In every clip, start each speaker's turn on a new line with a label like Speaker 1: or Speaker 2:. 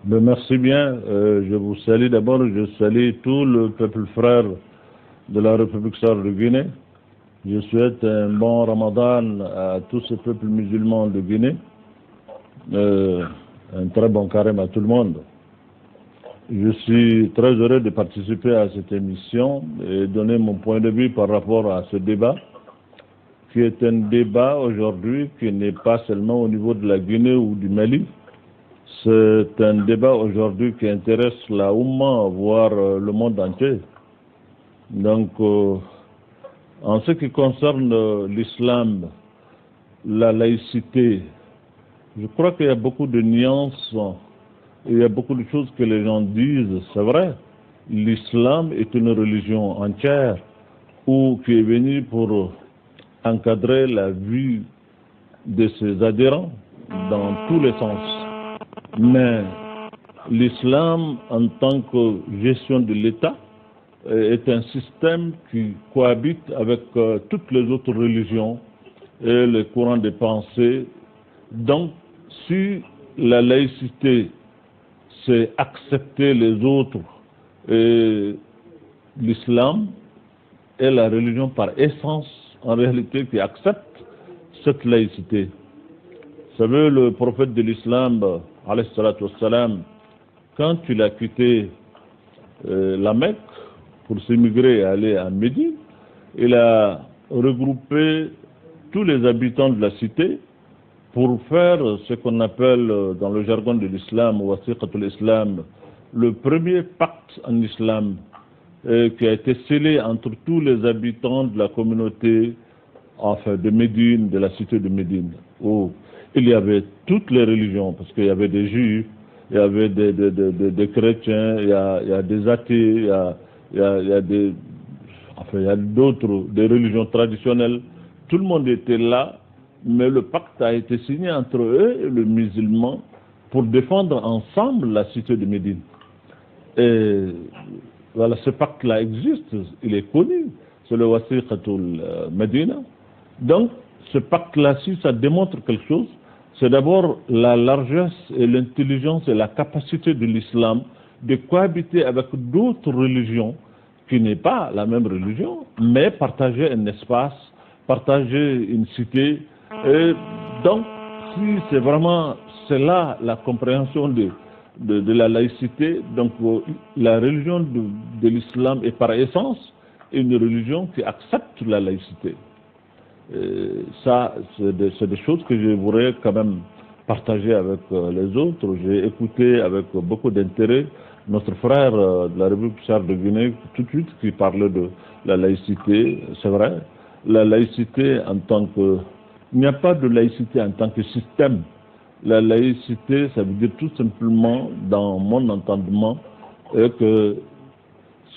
Speaker 1: Merci bien. Je vous salue d'abord. Je salue tout le peuple frère de la République sarde de Guinée. Je souhaite un bon Ramadan à tout ce peuple musulman de Guinée. Un très bon carême à tout le monde. Je suis très heureux de participer à cette émission et donner mon point de vue par rapport à ce débat, qui est un débat aujourd'hui qui n'est pas seulement au niveau de la Guinée ou du Mali. C'est un débat aujourd'hui qui intéresse la Oumma, voire le monde entier. Donc, en ce qui concerne l'islam, la laïcité, je crois qu'il y a beaucoup de nuances, il y a beaucoup de choses que les gens disent, c'est vrai. L'islam est une religion entière, ou qui est venue pour encadrer la vie de ses adhérents dans tous les sens. Mais l'islam, en tant que gestion de l'État, est un système qui cohabite avec toutes les autres religions et les courants de pensée. Donc, si la laïcité, c'est accepter les autres, et l'islam est la religion par essence, en réalité, qui accepte cette laïcité. Vous savez, le prophète de l'islam, alayhi salatu wassalam, quand il a quitté la Mecque pour s'émigrer et aller à Médine, il a regroupé tous les habitants de la cité pour faire ce qu'on appelle dans le jargon de l'islam, wasiqatul islam, le premier pacte en islam qui a été scellé entre tous les habitants de la communauté de Médine, de la cité de Médine, où il y avait toutes les religions, parce qu'il y avait des juifs, il y avait des chrétiens, il y a des athées, il y a d'autres, des religions traditionnelles. Tout le monde était là, mais le pacte a été signé entre eux et le musulman pour défendre ensemble la cité de Médine. Et voilà, ce pacte-là existe, il est connu, c'est le Wasiqatul Medina. Donc, ce pacte-là, si ça démontre quelque chose, c'est d'abord la largesse et l'intelligence et la capacité de l'islam de cohabiter avec d'autres religions qui n'est pas la même religion, mais partager un espace, partager une cité. Et donc, si c'est vraiment, c'est là la compréhension de la laïcité, donc la religion de l'islam est par essence une religion qui accepte la laïcité. Ça, c'est des choses que je voudrais quand même partager avec les autres. J'ai écouté avec beaucoup d'intérêt notre frère de la République sarde de Guinée tout de suite qui parlait de la laïcité. C'est vrai, la laïcité en tant que... Il n'y a pas de laïcité en tant que système. La laïcité, ça veut dire tout simplement, dans mon entendement, que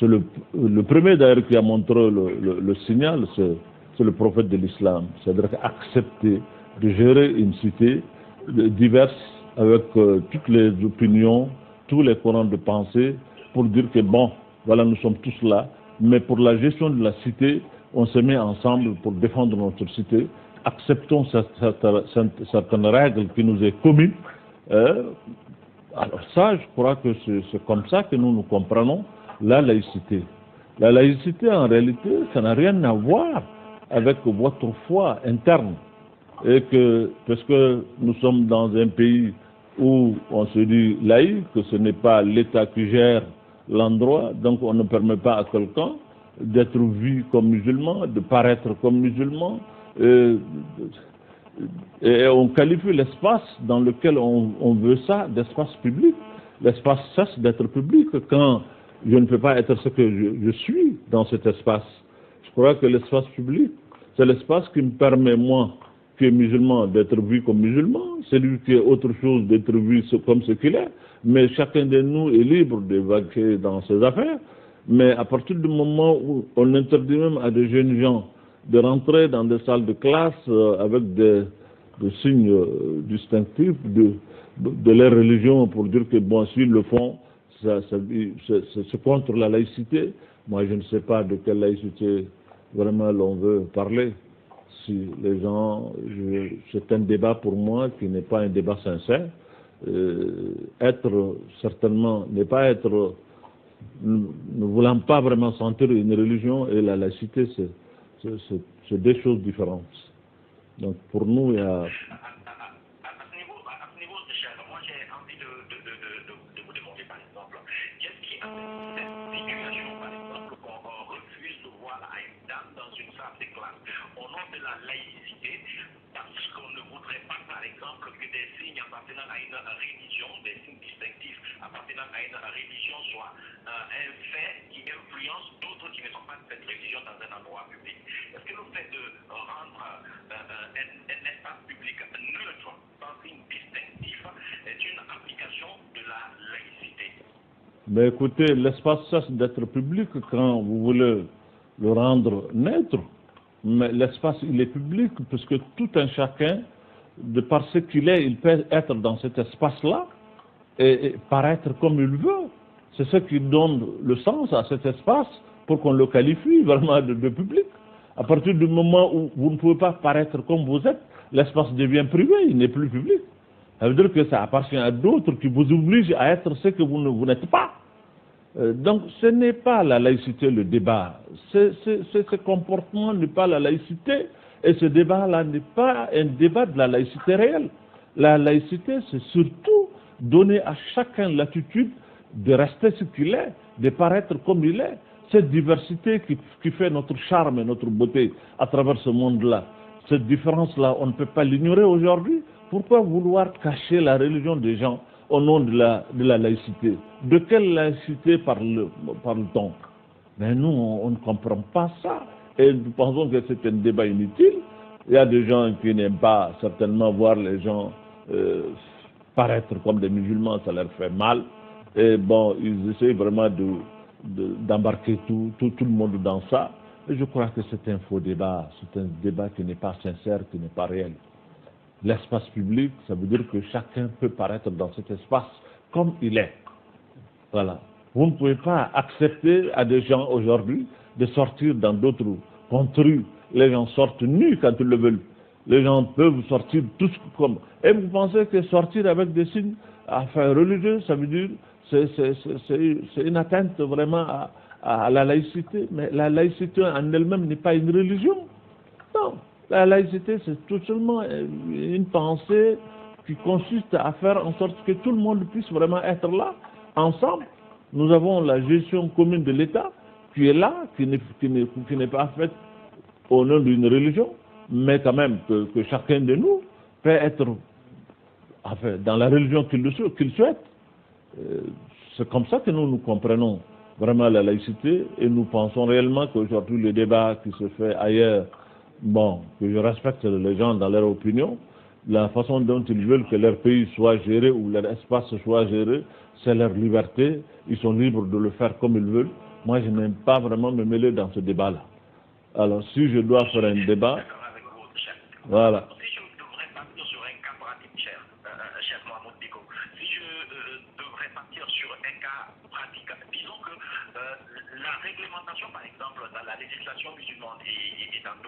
Speaker 1: c'est le premier d'ailleurs qui a montré le signal, c'est le prophète de l'islam. C'est-à-dire accepter de gérer une cité diverse avec toutes les opinions, tous les courants de pensée, pour dire que bon, voilà, nous sommes tous là, mais pour la gestion de la cité, on se met ensemble pour défendre notre cité. Acceptons certaines règles qui nous est communes. Alors ça, je crois que c'est comme ça que nous comprenons la laïcité. La laïcité, en réalité, ça n'a rien à voir avec votre foi interne. Et que, parce que nous sommes dans un pays où on se dit laïque, que ce n'est pas l'État qui gère l'endroit, donc on ne permet pas à quelqu'un d'être vu comme musulman, de paraître comme musulman, et on qualifie l'espace dans lequel on veut ça d'espace public. L'espace cesse d'être public quand je ne peux pas être ce que je suis dans cet espace. Je crois que l'espace public, c'est l'espace qui me permet, moi, qui est musulman, d'être vu comme musulman, celui qui est autre chose, d'être vu comme ce qu'il est, mais chacun de nous est libre d'évacuer dans ses affaires. Mais à partir du moment où on interdit même à des jeunes gens de rentrer dans des salles de classe avec des signes distinctifs de leur religion pour dire que, bon, s'ils le font, c'est contre la laïcité. Moi, je ne sais pas de quelle laïcité vraiment l'on veut parler. Si les gens, c'est un débat pour moi qui n'est pas un débat sincère. être certainement, ne pas être, ne voulant pas vraiment sentir une religion et la laïcité, c'est deux choses différentes. Donc pour nous, il y a... Mais écoutez, l'espace cesse d'être public quand vous voulez le rendre neutre. Mais l'espace, il est public puisque tout un chacun, de par ce qu'il est, il peut être dans cet espace-là et paraître comme il veut. C'est ce qui donne le sens à cet espace pour qu'on le qualifie vraiment de public. À partir du moment où vous ne pouvez pas paraître comme vous êtes, l'espace devient privé, il n'est plus public. Ça veut dire que ça appartient à d'autres qui vous obligent à être ce que vous n'êtes pas. Donc ce n'est pas la laïcité le débat. Ce comportement n'est pas la laïcité. Et ce débat-là n'est pas un débat de la laïcité réelle. La laïcité, c'est surtout donner à chacun l'attitude de rester ce qu'il est, de paraître comme il est. Cette diversité qui fait notre charme et notre beauté à travers ce monde-là. Cette différence-là, on ne peut pas l'ignorer aujourd'hui. Pourquoi vouloir cacher la religion des gens au nom de la laïcité? De quelle laïcité parle-t-on? Mais nous, on ne comprend pas ça. Et nous pensons que c'est un débat inutile. Il y a des gens qui n'aiment pas certainement voir les gens paraître comme des musulmans, ça leur fait mal. Et bon, ils essayent vraiment d'embarquer tout le monde dans ça. Et je crois que c'est un faux débat. C'est un débat qui n'est pas sincère, qui n'est pas réel. L'espace public, ça veut dire que chacun peut paraître dans cet espace comme il est. Voilà. Vous ne pouvez pas accepter à des gens aujourd'hui de sortir dans d'autres contrées. Les gens sortent nus quand ils le veulent. Les gens peuvent sortir tous comme... Et vous pensez que sortir avec des signes religieux, ça veut dire c'est une atteinte vraiment à la laïcité. Mais la laïcité en elle-même n'est pas une religion. Non. La laïcité, c'est tout seulement une pensée qui consiste à faire en sorte que tout le monde puisse vraiment être là, ensemble. Nous avons la gestion commune de l'État qui est là, qui n'est pas faite au nom d'une religion, mais quand même que chacun de nous peut être dans la religion qu'il souhaite. C'est comme ça que nous comprenons vraiment la laïcité et nous pensons réellement qu'aujourd'hui le débat qui se fait ailleurs, bon, que je respecte les gens dans leur opinion, la façon dont ils veulent que leur pays soit géré ou leur espace soit géré, c'est leur liberté, ils sont libres de le faire comme ils veulent. Moi, je n'aime pas vraiment me mêler dans ce débat-là. Alors, si je dois faire un débat, voilà.
Speaker 2: Par exemple, dans la législation musulmane et dans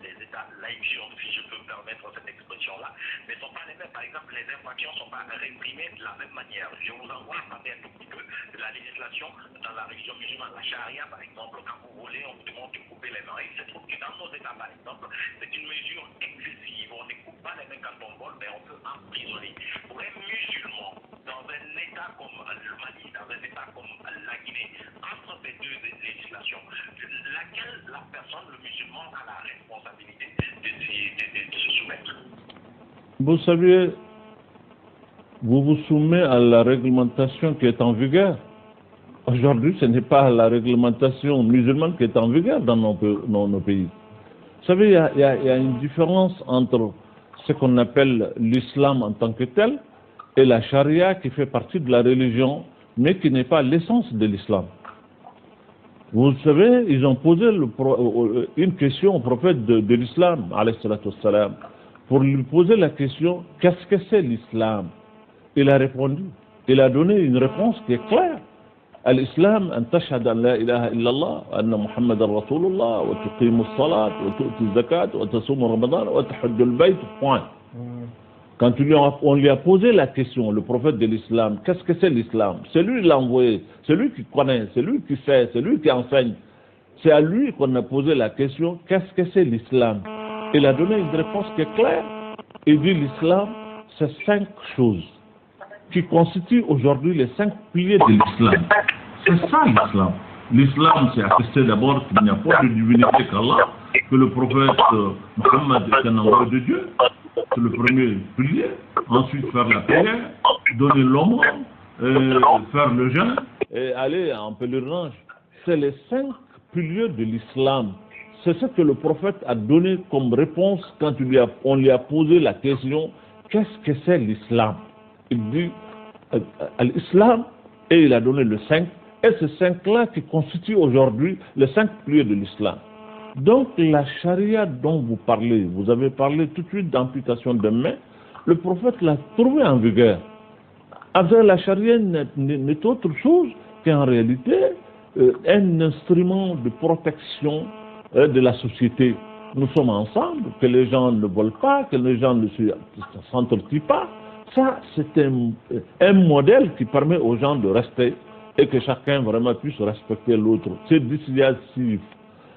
Speaker 2: les États laïcs, si je peux me permettre cette expression-là, ne sont pas les mêmes. Par exemple, les infractions ne sont pas réprimées de la même manière. Je vous envoie à parler un tout petit peu de la législation dans la religion musulmane. La charia, par exemple, quand vous volez, on vous demande de couper les mains. Il se trouve que dans nos États, par exemple, c'est une mesure excessive. On ne coupe pas les mains quand on vole, mais on peut emprisonner. Pour un musulman, dans un État comme le Mali, dans un État comme la Guinée, entre ces deux législations, laquelle la personne, le musulman, a la responsabilité de se soumettre?
Speaker 1: Vous savez, vous vous soumettez à la réglementation qui est en vigueur. Aujourd'hui, ce n'est pas la réglementation musulmane qui est en vigueur dans nos pays. Vous savez, il y a une différence entre ce qu'on appelle l'islam en tant que tel et la charia qui fait partie de la religion, mais qui n'est pas l'essence de l'islam. Vous savez, ils ont posé une question au prophète de l'islam, alayhi salatu wassalam, pour lui poser la question, qu'est-ce que c'est l'islam? Il a répondu, il a donné une réponse qui est claire. الإسلام أن تشهد أن لا إله إلا الله وأن محمد رسول الله وتقيم الصلاة وتؤتي الزكاة وتصوم رمضان وتحج البيت. Point. quand on lui a posé la question, le prophète de l'islam, qu'est-ce que c'est l'islam? C'est lui qui l'a envoyé, c'est lui qui connaît, c'est lui qui sait, c'est lui qui enseigne. C'est à lui qu'on a posé la question, qu'est-ce que c'est l'islam? Il a donné une réponse qui est claire. Il dit l'islam, c'est 5 choses qui constituent aujourd'hui les 5 piliers de l'islam. C'est ça l'islam. L'islam, c'est attester d'abord qu'il n'y a pas de divinité qu'Allah, que le prophète Mohammed est un envoyé de Dieu. C'est le premier pilier. Ensuite, faire la prière, donner l'aumône, faire le jeûne et aller en pèlerinage. C'est les 5 piliers de l'islam. C'est ce que le prophète a donné comme réponse quand on lui a posé la question, qu'est-ce que c'est l'islam? Il dit l'islam, et il a donné le 5, et ces 5-là qui constituent aujourd'hui les 5 piliers de l'islam. Donc la charia dont vous parlez, vous avez parlé tout de suite d'amputation de main, le prophète l'a trouvé en vigueur. Avec la charia n'est autre chose qu'en réalité un instrument de protection de la société. Nous sommes ensemble, que les gens ne volent pas, que les gens ne s'entretuent pas. Ça, c'est un modèle qui permet aux gens de rester et que chacun vraiment puisse respecter l'autre. C'est dissuasif.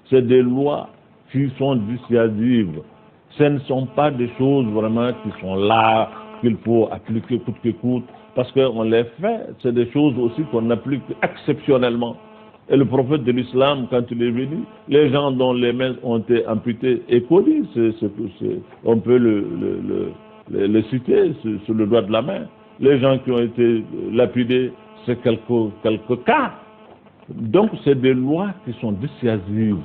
Speaker 1: C'est des lois qui sont dissuasives. Ce ne sont pas des choses vraiment qui sont là, qu'il faut appliquer coûte que coûte, parce qu'on les fait. C'est des choses aussi qu'on applique exceptionnellement. Et le prophète de l'islam, quand il est venu, les gens dont les mains ont été amputées et connues, on peut le citer sur le doigt de la main. Les gens qui ont été lapidés, c'est quelques cas. Donc c'est des lois qui sont dissuasives.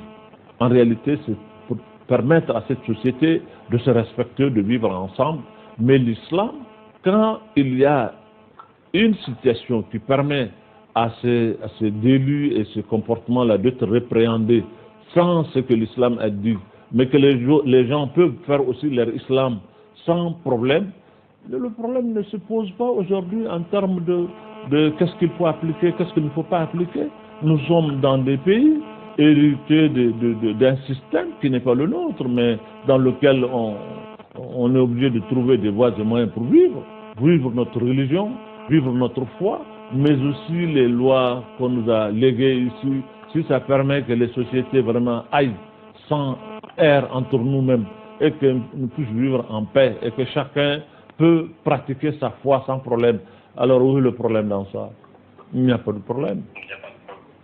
Speaker 1: En réalité, c'est pour permettre à cette société de se respecter, de vivre ensemble. Mais l'islam, quand il y a une situation qui permet à ces délits et ces comportements-là d'être répréhendés sans ce que l'islam a dit, mais que les gens peuvent faire aussi leur islam sans problème, le problème ne se pose pas aujourd'hui en termes de qu'est-ce qu'il faut appliquer, qu'est-ce qu'il ne faut pas appliquer. Nous sommes dans des pays hérités d'un système qui n'est pas le nôtre, mais dans lequel on est obligé de trouver des voies et moyens pour vivre notre religion, vivre notre foi, mais aussi les lois qu'on nous a léguées ici, si ça permet que les sociétés vraiment aillent sans air entre nous-mêmes et que nous puissions vivre en paix et que chacun peut pratiquer sa foi sans problème. Alors où est le problème dans ça? Il n'y a pas de problème.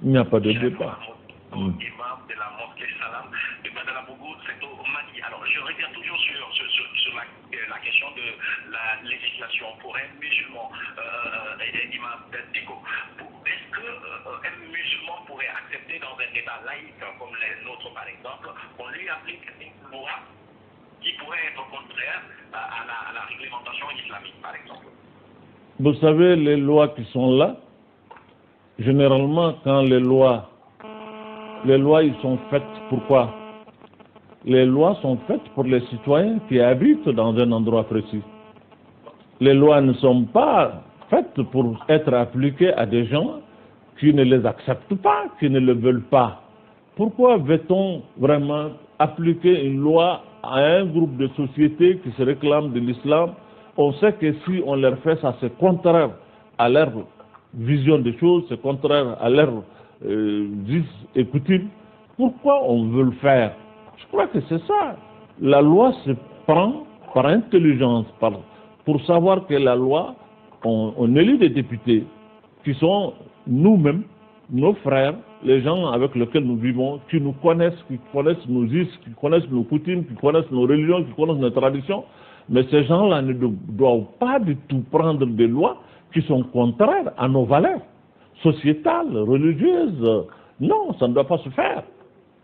Speaker 1: Il n'y a pas de débat.
Speaker 2: Imam de la mosquée Salam de Badalabougou, c'est au Mali. Alors je reviens toujours sur la question de la législation pour un musulman, Imam Diko. Est-ce qu'un musulman pourrait accepter dans un État laïque comme les nôtres par exemple, qu'on lui applique une loi qui pourrait être contraire à la réglementation islamique par exemple?
Speaker 1: Vous savez, les lois qui sont là, généralement quand les lois ils sont faites pourquoi? Les lois sont faites pour les citoyens qui habitent dans un endroit précis. Les lois ne sont pas faites pour être appliquées à des gens qui ne les acceptent pas, qui ne le veulent pas. Pourquoi veut-on vraiment appliquer une loi à un groupe de sociétés qui se réclament de l'islam? On sait que si on leur fait ça, c'est contraire à leur vision des choses, c'est contraire à leur vis et coutume. Pourquoi on veut le faire? Je crois que c'est ça. La loi se prend par intelligence, pour savoir que la loi, on élit des députés qui sont nous-mêmes, nos frères, les gens avec lesquels nous vivons, qui nous connaissent, qui connaissent nos us, qui connaissent nos coutumes, qui connaissent nos religions, qui connaissent nos traditions. Mais ces gens-là ne doivent pas du tout prendre des lois qui sont contraires à nos valeurs sociétales, religieuses. Non, ça ne doit pas se faire.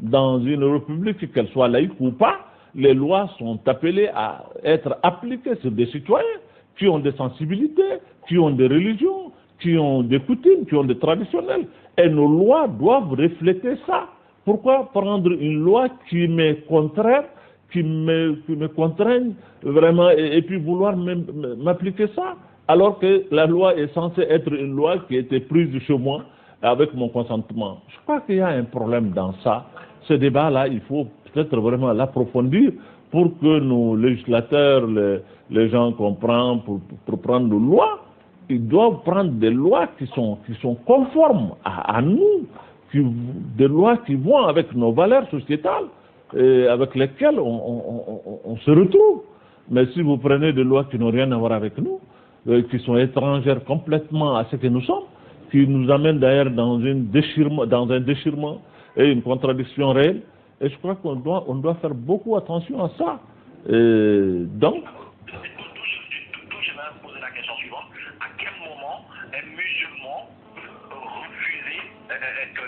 Speaker 1: Dans une république, qu'elle soit laïque ou pas, les lois sont appelées à être appliquées sur des citoyens qui ont des sensibilités, qui ont des religions, qui ont des coutumes, qui ont des traditionnels. Et nos lois doivent refléter ça. Pourquoi prendre une loi qui m'est contraire, qui me contraigne vraiment, et puis vouloir m'appliquer ça, alors que la loi est censée être une loi qui a été prise chez moi avec mon consentement? Je crois qu'il y a un problème dans ça. Ce débat-là, il faut peut-être vraiment l'approfondir pour que nos législateurs, les gens comprennent, pour prendre des lois, ils doivent prendre des lois qui sont conformes à nous, des lois qui vont avec nos valeurs sociétales, et avec lesquelles on se retrouve. Mais si vous prenez des lois qui n'ont rien à voir avec nous, qui sont étrangères complètement à ce que nous sommes, qui nous amènent d'ailleurs dans un déchirement et une contradiction réelle, et je crois qu'on doit faire beaucoup attention à ça. Donc,
Speaker 2: D'où je vais poser la question suivante. À quel moment un musulman peut refuser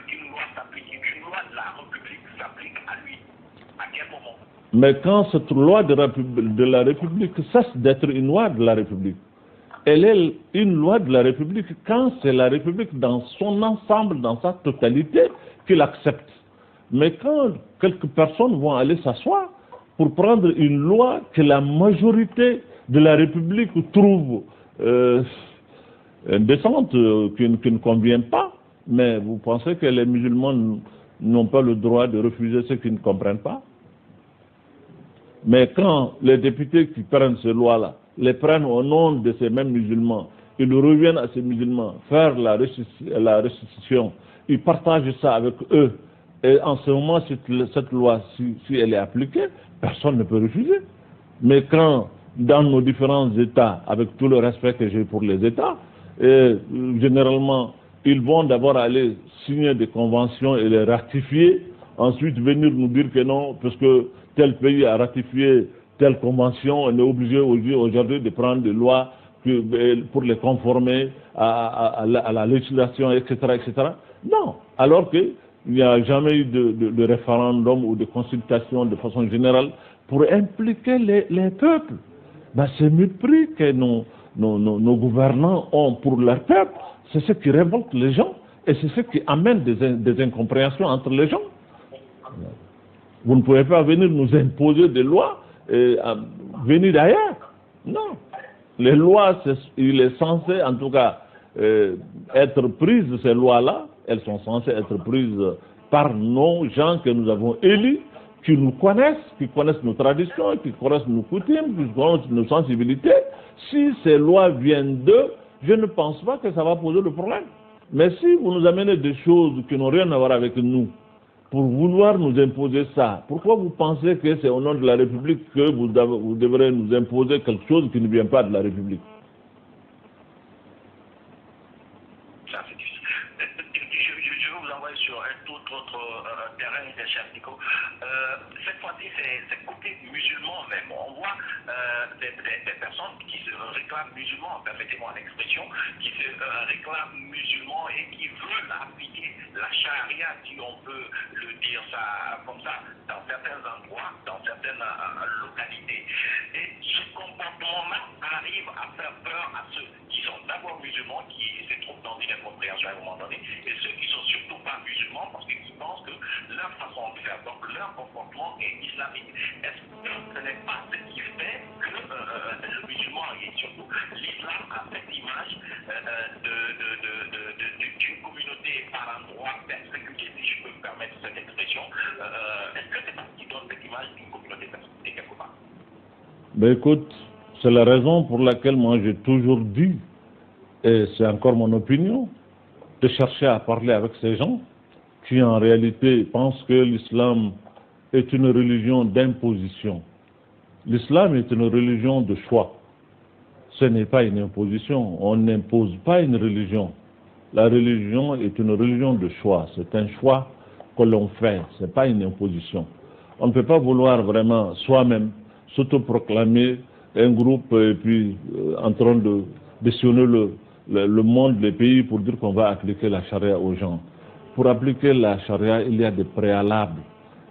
Speaker 2: qu'une loi s'applique, qu'une loi de la République s'applique à lui? À quel moment?
Speaker 1: mais quand cette loi de la République cesse d'être une loi de la République, elle est une loi de la République quand c'est la République dans son ensemble, dans sa totalité, qui l'accepte. Mais quand quelques personnes vont aller s'asseoir pour prendre une loi que la majorité de la République trouve indécente, qui ne convient pas, mais vous pensez que les musulmans n'ont pas le droit de refuser ce qu'ils ne comprennent pas? Mais quand les députés qui prennent ces lois-là, les prennent au nom de ces mêmes musulmans, ils reviennent à ces musulmans faire la restitution, ils partagent ça avec eux, et en ce moment, cette loi, si elle est appliquée, personne ne peut refuser. Mais quand, dans nos différents États, avec tout le respect que j'ai pour les États, généralement, ils vont d'abord aller signer des conventions et les ratifier, ensuite venir nous dire que non, parce que tel pays a ratifié telle convention, on est obligé aujourd'hui de prendre des lois pour les conformer à la législation, etc., etc. Non, alors qu'il n'y a jamais eu de référendum ou de consultation de façon générale pour impliquer les peuples. Ben, ce mépris que nos gouvernants ont pour leur peuple, c'est ce qui révolte les gens et c'est ce qui amène des incompréhensions entre les gens. Vous ne pouvez pas venir nous imposer des lois venir d'ailleurs. Non. Les lois, il est censé, en tout cas, être prises, ces lois-là, elles sont censées être prises par nos gens que nous avons élus, qui nous connaissent, qui connaissent nos traditions, qui connaissent nos coutumes, qui connaissent nos sensibilités. Si ces lois viennent d'eux, je ne pense pas que ça va poser le problème. Mais si vous nous amenez des choses qui n'ont rien à voir avec nous, pour vouloir nous imposer ça, pourquoi vous pensez que c'est au nom de la République que vous devrez nous imposer quelque chose qui ne vient pas de la République?
Speaker 2: Ça, c'est difficile. Je vais vous envoyer sur un tout autre terrain, cher Nico. Cette fois-ci, c'est côté musulman même. On voit des personnes qui se réclament musulmans, permettez-moi l'expression, qui se réclament musulmans et qui veulent appliquer la charia, si on peut le dire ça comme ça, dans certains endroits, dans certaines localités. Et ce comportement-là arrive à faire peur à ceux qui sont d'abord musulmans, qui se trouvent dans une incompréhension à un moment donné, et ceux qui sont surtout pas musulmans parce qu'ils pensent que leur façon de faire, donc leur comportement est islamique. Est-ce que ce n'est pas ce qui fait que le musulman et surtout l'islam a cette image d'une communauté par endroit persécutée, si je peux me permettre cette expression? Est-ce que c'est parce qu'ils donnent cette image d'une communauté persécutée quelque part?
Speaker 1: Ben écoute, c'est la raison pour laquelle moi j'ai toujours dit, et c'est encore mon opinion, de chercher à parler avec ces gens qui en réalité pensent que l'islam est une religion d'imposition. L'islam est une religion de choix. Ce n'est pas une imposition. On n'impose pas une religion. La religion est une religion de choix. C'est un choix que l'on fait. Ce n'est pas une imposition. On ne peut pas vouloir vraiment soi-même s'autoproclamer un groupe et puis en train de sillonner le monde, les pays pour dire qu'on va appliquer la charia aux gens. Pour appliquer la charia, il y a des préalables.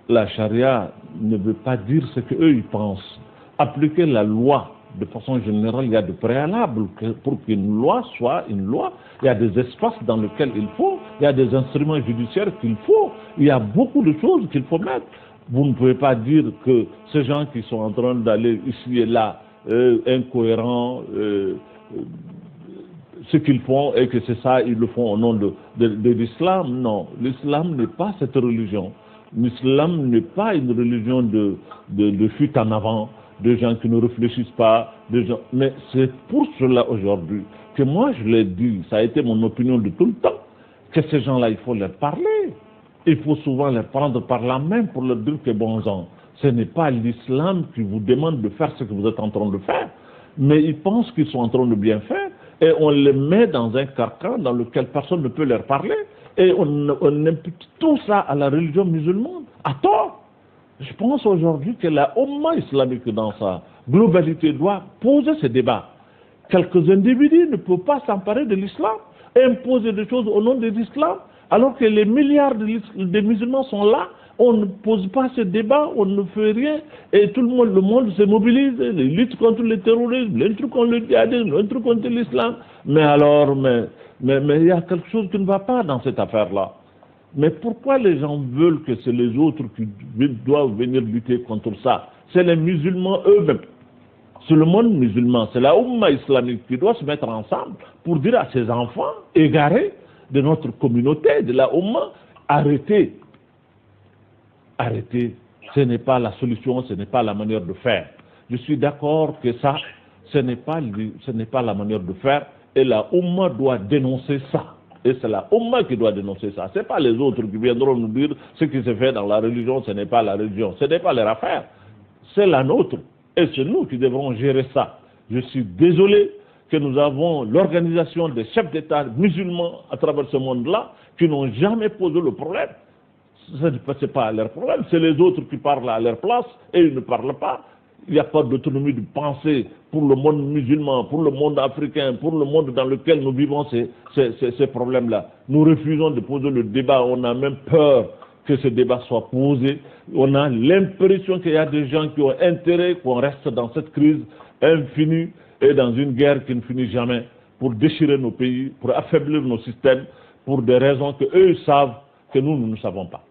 Speaker 1: La charia ne veut pas dire ce qu'eux ils pensent. Appliquer la loi, de façon générale, il y a des préalables. Pour qu'une loi soit une loi, il y a des espaces dans lesquels il faut, il y a des instruments judiciaires qu'il faut, il y a beaucoup de choses qu'il faut mettre. Vous ne pouvez pas dire que ces gens qui sont en train d'aller ici et là, incohérents, ce qu'ils font et que c'est ça, ils le font au nom de l'islam. Non, l'islam n'est pas cette religion. L'islam n'est pas une religion de fuite en avant, de gens qui ne réfléchissent pas, de gens... mais c'est pour cela aujourd'hui que moi je l'ai dit, ça a été mon opinion de tout le temps, que ces gens-là, il faut leur parler. Il faut souvent les prendre par la main pour leur dire que bon sang, ce n'est pas l'islam qui vous demande de faire ce que vous êtes en train de faire, mais ils pensent qu'ils sont en train de bien faire, et on les met dans un carcan dans lequel personne ne peut leur parler, et on impute tout ça à la religion musulmane, à tort. Je pense aujourd'hui que la Oumma islamique dans sa globalité doit poser ce débat. Quelques individus ne peuvent pas s'emparer de l'islam et imposer des choses au nom de l'islam, alors que les milliards de musulmans sont là. On ne pose pas ce débat, on ne fait rien, et tout le monde se mobilise, ils luttent contre le terrorisme, les trucs contre le djihadisme, les trucs contre l'islam. Mais alors, mais il y a quelque chose qui ne va pas dans cette affaire-là. Mais pourquoi les gens veulent que c'est les autres qui doivent venir lutter contre ça? C'est les musulmans eux-mêmes. C'est le monde musulman, c'est la Oumma islamique qui doit se mettre ensemble pour dire à ses enfants égarés de notre communauté, de la Oumma, arrêtez. Arrêtez, ce n'est pas la solution, ce n'est pas la manière de faire. Je suis d'accord que ça, ce n'est pas la manière de faire, et la Oumma doit dénoncer ça. Et c'est la Oumma qui doit dénoncer ça. Ce n'est pas les autres qui viendront nous dire ce qui se fait dans la religion, ce n'est pas la religion, ce n'est pas leur affaire. C'est la nôtre, et c'est nous qui devrons gérer ça. Je suis désolé que nous avons l'organisation des chefs d'État musulmans à travers ce monde-là qui n'ont jamais posé le problème. Ce n'est pas leur problème, c'est les autres qui parlent à leur place et ils ne parlent pas. Il n'y a pas d'autonomie de pensée pour le monde musulman, pour le monde africain, pour le monde dans lequel nous vivons ces problèmes-là. Nous refusons de poser le débat, on a même peur que ce débat soit posé. On a l'impression qu'il y a des gens qui ont intérêt qu'on reste dans cette crise infinie et dans une guerre qui ne finit jamais pour déchirer nos pays, pour affaiblir nos systèmes, pour des raisons que eux savent que nous ne savons pas.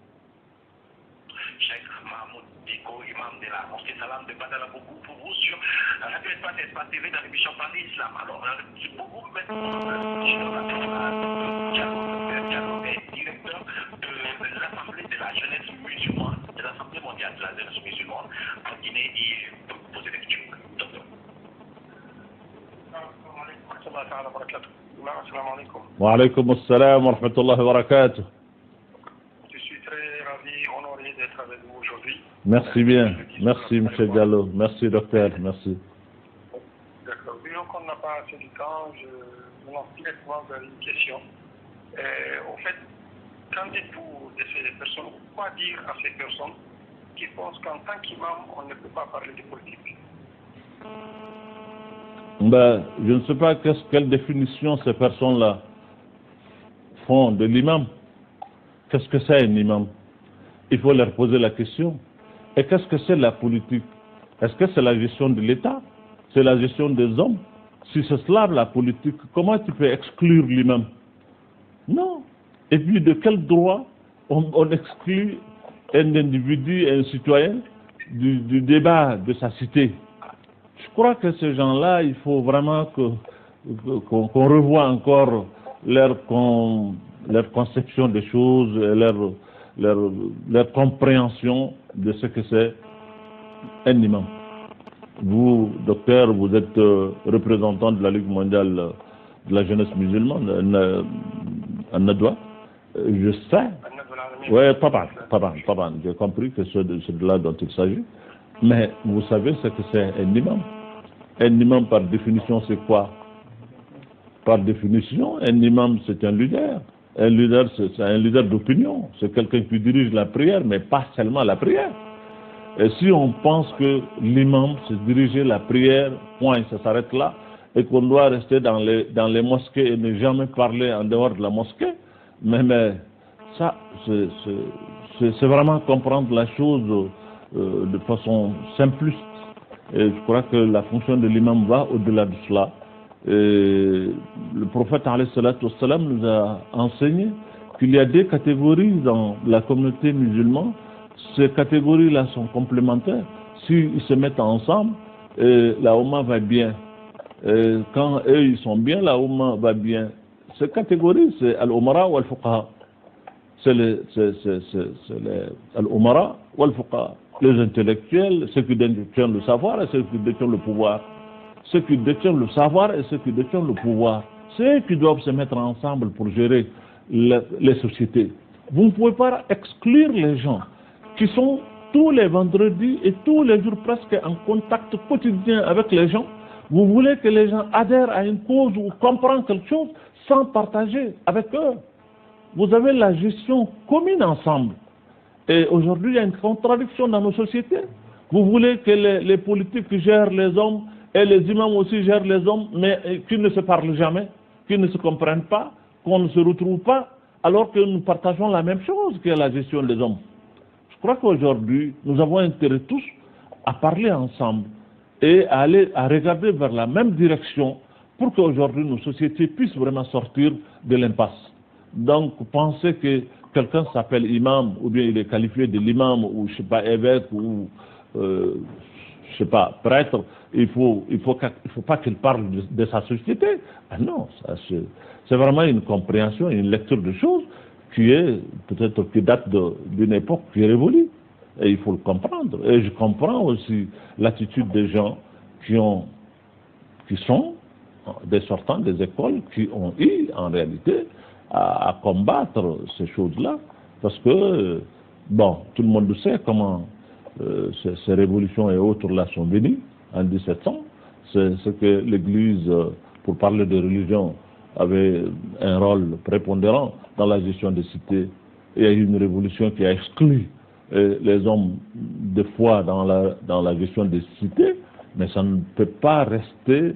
Speaker 2: TV dans l'émission Parler Islam. Alors, beaucoup maintenant, directeur de l'Assemblée de la jeunesse musulmane, de l'Assemblée mondiale de la jeunesse musulmane en Guinée, et poser des questions. Docteur.
Speaker 1: Wa alaykum assalam wa rahmatullahi wa barakatuh.
Speaker 3: Je suis très ravi, honoré d'être avec vous aujourd'hui.
Speaker 1: Merci bien. Merci, M. Diallo. Merci, docteur. Merci.
Speaker 3: Vu qu'on n'a pas assez de temps, je me lance directement vers une question. Au fait, qu'en dites-vous de ces personnes? Quoi dire à ces personnes qui pensent qu'en tant qu'imam, on ne peut pas parler de politique?
Speaker 1: Ben, je ne sais pas quelle définition ces personnes-là font de l'imam. Qu'est-ce que c'est un imam? Il faut leur poser la question. Et qu'est-ce que c'est la politique? Est-ce que c'est la gestion de l'État? C'est la gestion des hommes? Si c'est cela la politique, comment tu peux exclure l'imam? Non. Et puis de quel droit on exclut un individu, un citoyen du débat de sa cité? Je crois que ces gens-là, il faut vraiment qu'on revoie encore leur conception des choses, leur compréhension de ce que c'est un imam. Vous, docteur, vous êtes représentant de la Ligue mondiale de la jeunesse musulmane, à Nadwa. Je sais. Oui, papa, j'ai compris que c'est de là dont il s'agit. Mais vous savez ce que c'est un imam? Un imam, par définition, c'est quoi? Par définition, un imam, c'est un leader. Un leader, c'est un leader d'opinion. C'est quelqu'un qui dirige la prière, mais pas seulement la prière. Et si on pense que l'imam, c'est diriger la prière, point, ça s'arrête là, et qu'on doit rester dans les mosquées et ne jamais parler en dehors de la mosquée, mais ça, c'est vraiment comprendre la chose de façon simpliste. Et je crois que la fonction de l'imam va au-delà de cela. Et le prophète alayhi salatu wassalam nous a enseigné qu'il y a des catégories dans la communauté musulmane. Ces catégories-là sont complémentaires. S'ils se mettent ensemble, la Oumma va bien. Et quand eux ils sont bien, la Oumma va bien. Ces catégories, c'est Al-Umara ou Al-Fuqaha. c'est les al-umara wal-fuqaha, les intellectuels, ceux qui détiennent le savoir et ceux qui détiennent le pouvoir. Ceux qui détiennent le savoir et ceux qui détiennent le pouvoir. Ceux qui doivent se mettre ensemble pour gérer les sociétés. Vous ne pouvez pas exclure les gens qui sont tous les vendredis et tous les jours presque en contact quotidien avec les gens. Vous voulez que les gens adhèrent à une cause ou comprennent quelque chose sans partager avec eux. Vous avez la gestion commune ensemble. Et aujourd'hui, il y a une contradiction dans nos sociétés. Vous voulez que les politiques gèrent les hommes et les imams aussi gèrent les hommes, mais qu'ils ne se parlent jamais, qu'ils ne se comprennent pas, qu'on ne se retrouve pas, alors que nous partageons la même chose que la gestion des hommes. Je crois qu'aujourd'hui, nous avons intérêt tous à parler ensemble et à regarder vers la même direction pour qu'aujourd'hui nos sociétés puissent vraiment sortir de l'impasse. Donc, penser que quelqu'un s'appelle imam, ou bien il est qualifié de l'imam, ou je sais pas, évêque, ou je sais pas, prêtre, il faut pas qu'il parle de sa société. Ah non, c'est vraiment une compréhension, une lecture de choses qui est peut-être qui date d'une époque qui est révolue. Et il faut le comprendre. Et je comprends aussi l'attitude des gens qui sont des sortants des écoles, qui ont eu en réalité à combattre ces choses-là, parce que, bon, tout le monde sait comment ces révolutions et autres là sont venues en 1700. C'est ce que l'Église, pour parler de religion, avait un rôle prépondérant dans la gestion des cités. Il y a eu une révolution qui a exclu les hommes de foi dans la gestion des cités, mais ça ne peut pas rester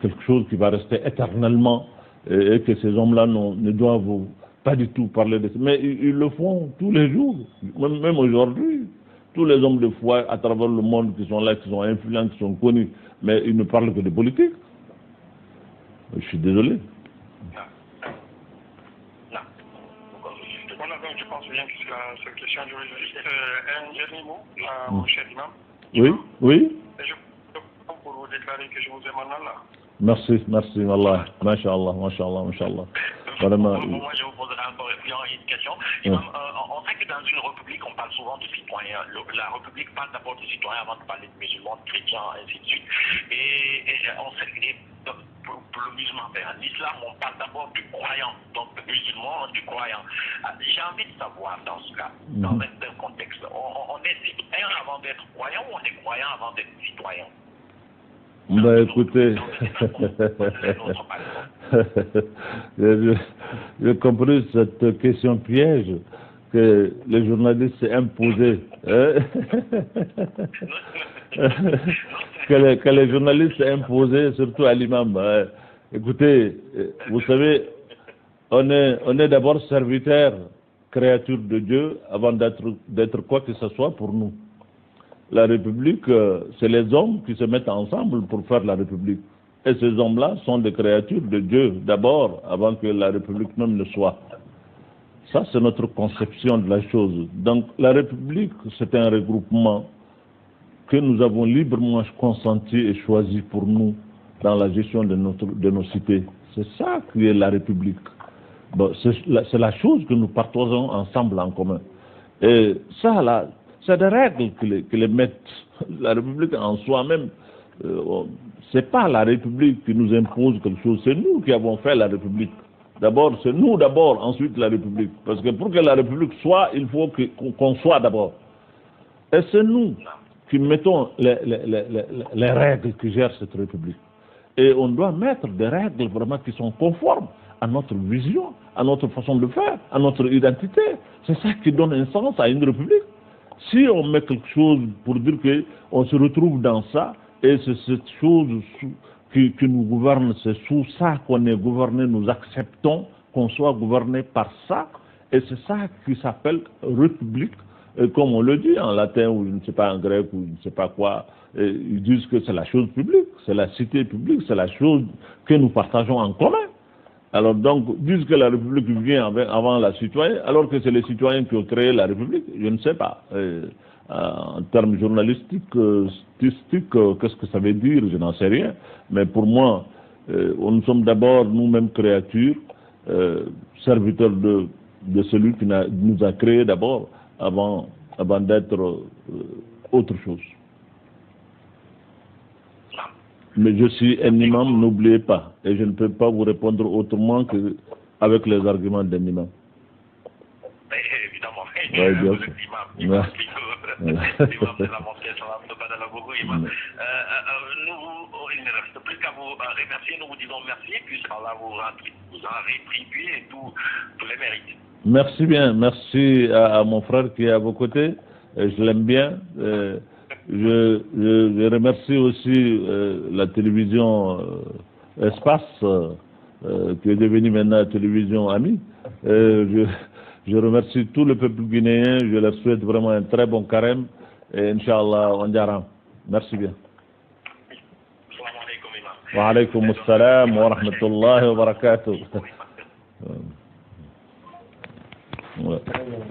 Speaker 1: quelque chose qui va rester éternellement, et que ces hommes-là ne doivent pas du tout parler de ça. Mais ils le font tous les jours, même aujourd'hui. Tous les hommes de foi à travers le monde qui sont là, qui sont influents, qui sont connus, mais ils ne parlent que de politique. Je suis désolé.
Speaker 3: Voilà, donc je pense bien que c'est la question juridique. Un dernier mot, mon cher imam.
Speaker 1: Oui, oui.
Speaker 3: Je pour vous déclarer que je vous aime en Allah.
Speaker 1: Merci, Allah. Masha'Allah. Vraiment.
Speaker 2: Moi, je vous poserai encore une question. Imam, on sait que dans une république, on parle souvent de citoyens. La république parle d'abord de citoyens avant de parler de musulmans, de chrétiens, ainsi de suite. Et on sait que pour le musulman, en l'islam, on parle d'abord du croyant. Donc, le musulman, du croyant. J'ai envie de savoir, dans ce cas, dans un tel contexte, on est citoyen avant d'être croyant ou on est croyant avant d'être citoyen?
Speaker 1: Ben écoutez, j'ai compris cette question piège que les journalistes s'est imposée. Que les journalistes s'est imposé, surtout à l'imam. Écoutez, vous savez, on est d'abord serviteur, créature de Dieu, avant d'être quoi que ce soit pour nous. La République, c'est les hommes qui se mettent ensemble pour faire la République. Et ces hommes-là sont des créatures de Dieu, d'abord, avant que la République même ne soit. Ça, c'est notre conception de la chose. Donc, la République, c'est un regroupement que nous avons librement consenti et choisi pour nous dans la gestion de nos cités. C'est ça qui est la République. Bon, c'est la chose que nous partageons ensemble en commun. Et ça, là, c'est des règles qui les mettent. La République en soi-même, c'est pas la République qui nous impose quelque chose, c'est nous qui avons fait la République. D'abord, c'est nous d'abord, ensuite la République. Parce que pour que la République soit, il faut qu'on soit d'abord. Et c'est nous qui mettons les règles qui gèrent cette République. Et on doit mettre des règles vraiment qui sont conformes à notre vision, à notre façon de faire, à notre identité. C'est ça qui donne un sens à une République. Si on met quelque chose pour dire qu'on se retrouve dans ça, et c'est cette chose qui nous gouverne, c'est sous ça qu'on est gouverné, nous acceptons qu'on soit gouverné par ça, et c'est ça qui s'appelle République, et comme on le dit en latin, ou je ne sais pas en grec, ou je ne sais pas quoi, ils disent que c'est la chose publique, c'est la cité publique, c'est la chose que nous partageons en commun. Alors donc, disent que la République vient avant la citoyenne, alors que c'est les citoyens qui ont créé la République, je ne sais pas. En termes journalistiques, statistiques, qu'est-ce que ça veut dire, je n'en sais rien. Mais pour moi, nous sommes d'abord nous-mêmes créatures, serviteurs de celui qui nous a créés d'abord, avant d'être autre chose. Mais je suis un imam, n'oubliez pas, et je ne peux pas vous répondre autrement qu'avec les arguments d'un imam.
Speaker 2: Évidemment,
Speaker 1: ouais, bien sûr.
Speaker 2: L'imam de la mosquée, il ne reste plus qu'à vous remercier, nous vous disons merci, puisque Allah vous a rétribué tous les mérites.
Speaker 1: Merci bien, merci à mon frère qui est à vos côtés, je l'aime bien. Je remercie aussi la télévision Espace, qui est devenue maintenant la télévision Ami. Je remercie tout le peuple guinéen, je leur souhaite vraiment un très bon carême et Inch'Allah, on dira. Merci bien. Wa alaykum assalam wa rahmatullahi wa barakatuh.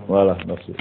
Speaker 1: Voilà, merci.